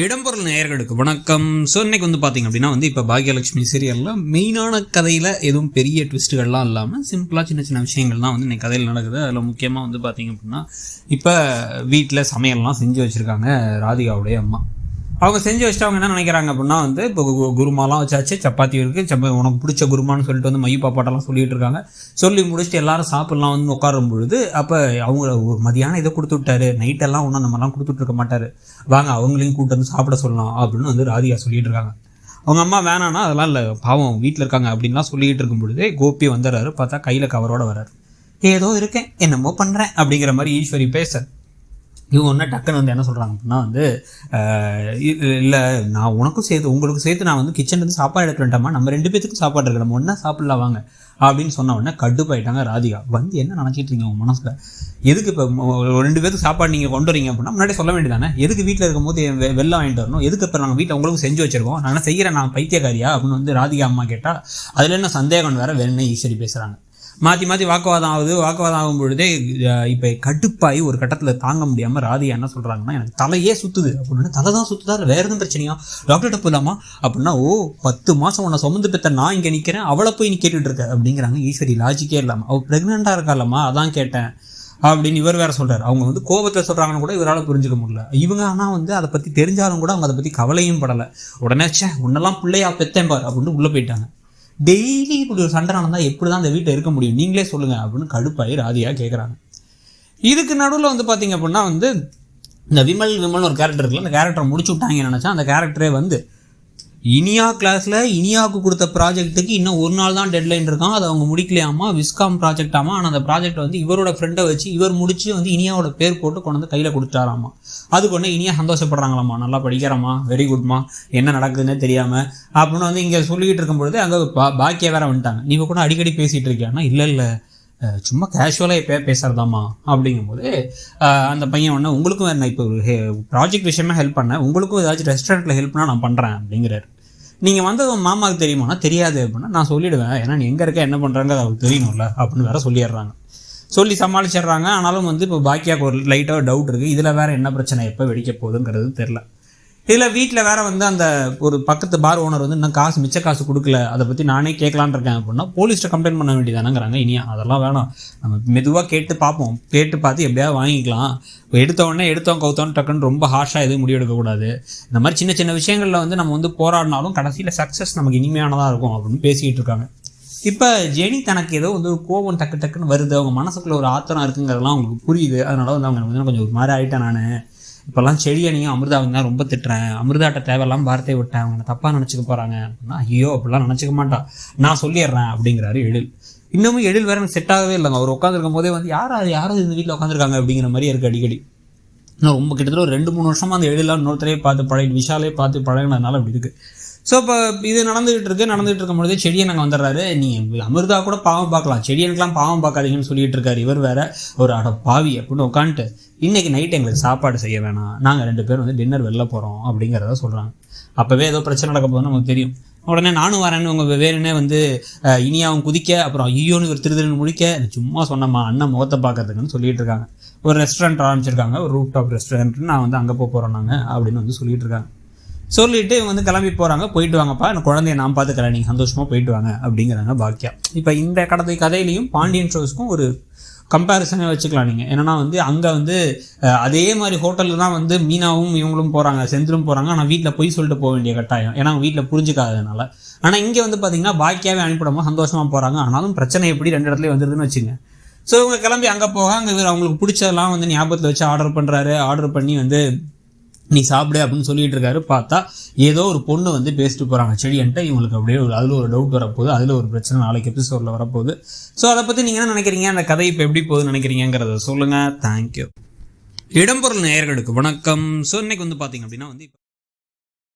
இடம்பொருள் நேயர்களுக்கு வணக்கம். ஸோ இன்னைக்கு பார்த்தீங்க அப்படின்னா இப்போ பாக்யலட்சுமி சீரியலில் மெயினான கதையில் எதுவும் பெரிய ட்விஸ்ட்டுகள்லாம் இல்லாமல் சிம்பிளாக சின்ன சின்ன விஷயங்கள் தான் இன்னைக்கு கதையில் நடக்குது. அதில் முக்கியமாக பார்த்தீங்க அப்படின்னா இப்போ வீட்டில் சமையல்லாம் செஞ்சு வச்சுருக்காங்க ராதிகாவுடைய அம்மா. அவங்க செஞ்சு வச்சுட்டு அவங்க என்ன நினைக்கிறாங்க அப்படின்னா இப்போ குருமாலாம் வச்சாச்சு, சப்பாத்தி இருக்குது, உனக்கு பிடிச்ச குருமான்னு சொல்லிட்டு மைய பாப்பாட்டெல்லாம் சொல்லிட்டு இருக்காங்க. சொல்லி முடிச்சுட்டு எல்லாரும் சாப்பிட்லாம் உட்காரும் பொழுது அப்போ அவங்க மதியானம் இதை கொடுத்து விட்டாரு, நைட்டெல்லாம் ஒன்றும் அந்த மாதிரிலாம் கொடுத்துட்ருக்க மாட்டார், வாங்க அவங்களையும் கூப்பிட்டு வந்து சாப்பிட சொல்லலாம் அப்படின்னு ராதிகா சொல்லிட்டு இருக்காங்க. அவங்க அம்மா வேணான்னா அதெல்லாம் இல்லை, பாவம் வீட்டில் இருக்காங்க அப்படின்லாம் சொல்லிகிட்டு இருக்கும் பொழுதே கோபி வந்துடுறாரு. பார்த்தா கையில் கவரோட வர்றாரு. ஏதோ இருக்கேன் என்னமோ பண்ணுறேன் அப்படிங்கிற மாதிரி ஈஸ்வரி பேச இவங்க ஒன்றா டக்குன்னு என்ன சொல்கிறாங்க அப்படின்னா இல்லை நான் உனக்கும் சேர்த்து உங்களுக்கும் சேர்த்து நான் கிச்சன்லேருந்து சாப்பாடு எடுத்து வேண்டாமா, நம்ம 2 பேத்துக்கும் சாப்பாடு இருக்கு, நம்ம ஒன்றா சாப்பிடலாம் வாங்க அப்படின்னு சொன்ன உடனே கடுப்பாயிட்டாங்க ராதிகா. என்ன நினச்சிட்டு இருக்கீங்க உங்கள் மனசில், எதுக்கு இப்போ 2 பேருக்கு சாப்பாடு நீங்கள் கொண்டு வரீங்க அப்படின்னா முன்னாடி சொல்ல வேண்டியதானே, எதுக்கு வீட்டில் இருக்கும்போது வெள்ளம் வாங்கிட்டு வரணும், எதுக்கு இப்போ நாங்கள் வீட்டில் உங்களுக்கு செஞ்சு வச்சுருக்கோம், நான் செய்கிறேன், நான் பைத்தியக்காரியா அப்படின்னு ராதிகா அம்மா கேட்டால் அதில் என்ன சந்தேகம் வேணும்னு ஈஸ்வரி பேசுகிறாங்க. மாற்றி மாற்றி வாக்குவாதம் ஆகும் பொழுதே இப்போ கடுப்பாகி ஒரு கட்டத்தில் தாங்க முடியாமல் ராதிகா என்ன சொல்கிறாங்கன்னா, எனக்கு தலையே சுற்றுது அப்படின்னு. தலை தான் சுற்றுதா இல்லை வேறு எதுவும் பிரச்சனையா, டாக்டர்கிட்ட போகலாமா அப்படின்னா, 10 மாதம் உன்னை சுமந்து பெற்ற நான் இங்கே நிற்கிறேன், அவளை போய் நீ கேட்டுட்டு இருக்க அப்படிங்கிறாங்க. ஈஸ்வரி லாஜிக்கே இல்லாமல், அவள் ப்ரெக்னெண்ட்டாக இருக்காளம்மா அதான் கேட்டேன் அப்படின்னு இவர் வேறு சொல்கிறார். அவங்க கோபத்தில் சொல்கிறாங்கன்னு கூட இவரால் புரிஞ்சுக்க முடியல. இவங்க ஆனால் அதை பற்றி தெரிஞ்சாலும் கூட அவங்க அதை பற்றி கவலையும் படலை. உடனே உன்னெல்லாம் பிள்ளையா பெத்தேன் பார் அப்படின்னு உள்ளே போயிட்டாங்க. டெய்லி இப்படி ஒரு சண்டை நடந்தால் எப்படி தான் அந்த வீட்டில் இருக்க முடியும், நீங்களே சொல்லுங்கள் அப்படின்னு கடுப்பாகி ராதிகா கேட்குறாங்க. இதுக்கு நடுவில் பார்த்தீங்க அப்படின்னா இந்த விமல் ஒரு கேரக்டர் இருக்குல்ல, அந்த கேரக்டரை முடிச்சு விட்டாங்கன்னு நினச்சா அந்த கேரக்டரே இனியா கிளாஸில் இனியாவுக்கு கொடுத்த ப்ராஜெக்ட்டுக்கு இன்னும் ஒரு நாள் தான் டெட்லைன் இருக்கான், அதை அவங்க முடிக்கலையாமா, விஸ்காம் ப்ராஜெக்டாமா. ஆனால் அந்த ப்ராஜெக்ட் இவரோட ஃப்ரெண்டை வச்சு இவர் முடிச்சு இனியாவோட பேர் போட்டு கொண்டு கையில் கொடுத்துட்டாராமா. அதுக்கு ஒன்று இனியா சந்தோஷப்படுறாங்களாம்மா, நல்லா படிக்கிறம்மா, வெரி குட்மா, என்ன நடக்குதுன்னே தெரியாமல் அப்படின்னு இங்கே சொல்லிக்கிட்டு இருக்கும்பொழுது அங்கே பாக்கியா வேற வந்துட்டாங்க. நீங்கள் கூட அடிக்கடி பேசிகிட்டு இருக்கியான்னா, இல்லை சும்மா கேஷுவலாக எப்போ பேசுகிறதாம்மா அப்படிங்கும்போது அந்த பையன் உங்களுக்கும் நான் இப்போ ஒரு ப்ராஜெக்ட் விஷயமா ஹெல்ப் பண்ணேன், உங்களுக்கும் ஏதாச்சும் ரெஸ்டாரண்ட்டில் ஹெல்ப்னா நான் பண்ணுறேன் அப்படிங்கிறாரு. நீங்கள் உன் மாமாவுக்கு தெரியுமானா தெரியாது அப்படின்னா நான் சொல்லிவிடுவேன், ஏன்னா நீ எங்கே இருக்க என்ன பண்ணுறாங்க அது அவருக்கு தெரியணும்ல அப்படின்னு வேற சொல்லிடுறாங்க. சொல்லி சமாளிச்சிடுறாங்க. ஆனாலும் இப்போ பாக்கியாவுக்கு ஒரு லைட்டாக டவுட் இருக்குது, இதில் வேறு என்ன பிரச்சனை எப்போ வெடிக்க போகுதுங்கிறது தெரில. இதில் வீட்டில் வேறு அந்த ஒரு பக்கத்து பார் ஓனர் இன்னும் மிச்ச காசு கொடுக்கல, அதை பற்றி நானே கேட்கலான் இருக்கேன் அப்படின்னா போலீஸ்ட்டை கம்ப்ளைண்ட் பண்ண வேண்டியதானங்கிறாங்க. இனியா அதெல்லாம் வேணாம், நம்ம மெதுவாக கேட்டு பார்ப்போம், கேட்டு பார்த்து எப்படியாவது வாங்கிக்கலாம், எடுத்தவன் கவுத்தவன் டக்குன்னு ரொம்ப ஹார்ஷாக எதுவும் முடிவெடுக்கக்கூடாது. இந்த மாதிரி சின்ன சின்ன விஷயங்களில் நம்ம போராடினாலும் கடைசியில் சக்ஸஸ் நமக்கு இனிமையானதாக இருக்கும் அப்படின்னு பேசிக்கிட்டு இருக்காங்க. இப்போ ஜெனி தனக்கு ஏதோ கோபம் டக்குன்னு வருது, அவங்க மனசுக்குள்ள ஒரு ஆத்திரம் இருக்குங்கிறதெல்லாம் அவங்களுக்கு புரியுது. அதனால அவங்க கொஞ்சம் ஒரு மாதிரி ஆகிட்டேன், நான் இப்போல்லாம் செடியனையும் அமிர்தாவுங்க தான் ரொம்ப திட்டுறேன், அமிர்தாட்ட தேவையெல்லாம் வார்த்தையை விட்டேன், அவங்க தப்பாக நினச்சிக்க போகிறாங்க அப்படின்னா, ஐயோ அப்படிலாம் நினச்சிக்க மாட்டா, நான் சொல்லிடுறேன் அப்படிங்கிறாரு எழில். இன்னமும் எழில் வேறு எனக்கு செட் ஆகவே இல்லைங்க. அவர் உட்காந்துருக்கும் போதே யாரும் இந்த வீட்டில் உட்காந்துருக்காங்க அப்படிங்கிற மாதிரி இருக்குது அடிக்கடி. இன்னும் ரொம்ப கிட்டத்தட்ட ஒரு 2-3 வருஷமாக அந்த எழிலாம் இன்னொருத்தரையே பார்த்து பழகிட்டு விஷாலே பார்த்து பழகினதுனால அப்படி இருக்குது. ஸோ இப்போ இது நடந்துகிட்டு இருக்கும் பொழுது செடியை நாங்கள் வந்துடுறாரு. நீ அமிர்தா கூட பாவம் பார்க்கலாம், செடியனுக்கெலாம் பாவம் பார்க்காதீங்கன்னு சொல்லிட்டு இருக்காரு. இவர் வேற ஒரு பாவி அப்படின்னு உட்காந்துட்டு, இன்றைக்கி நைட் எங்களுக்கு சாப்பாடு செய்ய வேணாம், நாங்கள் 2 பேரும் டின்னர் வெளில போகிறோம் அப்படிங்கிறத சொல்கிறாங்க. அப்போவே ஏதோ பிரச்சனை நடக்க போதுன்னு நமக்கு தெரியும். உடனே நானும் வரேன்னு உங்கள் வேணுன்னே இனியாவும் குதிக்க, அப்புறம் ஐயோன்னு ஒரு திருதிருன்னு முடிக்க, சும்மா சொன்னம்மா அண்ணன் முகத்தை பார்க்கறதுக்குன்னு சொல்லிட்டு இருக்காங்க. ஒரு ரெஸ்டாரண்ட் ஆரம்பிச்சிருக்காங்க, ஒரு ரூப் டாப் ரெஸ்டாரண்ட், நான் அங்கே போகிறோம் நாங்கள் அப்படின்னு சொல்லிட்டு இருக்காங்க. சொல்லிவிட்டு இவங்க கிளம்பி போகிறாங்க. போயிட்டு வாங்கப்பா, எனக்கு குழந்தைய நான் பார்த்துக்கிறேன், நீங்கள் சந்தோஷமாக போயிட்டு வாங்க அப்படிங்கிறாங்க பாக்கியா. இப்போ இந்த கதையிலையும் பாண்டியன் ஷோஸ்க்கும் ஒரு கம்பேரிசனே வச்சுக்கலாம் நீங்கள். என்னென்னா அங்கே அதே மாதிரி ஹோட்டலில் தான் மீனாவும் இவங்களும் போகிறாங்க, செந்திலும் போகிறாங்க. ஆனால் வீட்டில் போய் சொல்லிட்டு போக வேண்டிய கட்டாயம், ஏன்னா வீட்டில் புரிஞ்சுக்காததுனால. ஆனால் இங்கே பார்த்தீங்கன்னா பாக்கியாவே அனுப்பிடாமல் சந்தோஷமாக போகிறாங்க. ஆனாலும் பிரச்சனை எப்படி 2 இடத்துல வந்துடுதுன்னு வச்சுங்க. ஸோ இவங்க கிளம்பி அங்கே போக அங்கே அவங்களுக்கு பிடிச்சதெல்லாம் ஞாபகத்தில் வச்சு ஆர்டர் பண்ணுறாரு. ஆர்டர் பண்ணி நீ சாப்பிடு அப்படின்னு சொல்லிட்டு இருக்காரு. பார்த்தா ஏதோ ஒரு பொண்ணு பேசிட்டு போகிறாங்க செடியன்ட்டு. இவங்களுக்கு அப்படியே அதில் ஒரு டவுட் வரப்போகுது, அதில் ஒரு பிரச்சனை நாளைக்கு எபிசோடில் வரப்போகுது. ஸோ அதை பற்றி நீங்கள் என்ன நினைக்கிறீங்க, அந்த கதை இப்போ எப்படி போகுதுன்னு நினைக்கிறீங்கிறத சொல்லுங்கள். தேங்க்யூ. இடம்பொருள் நேயர்களுக்கு வணக்கம். ஸோ இன்னைக்கு பார்த்தீங்க அப்படின்னா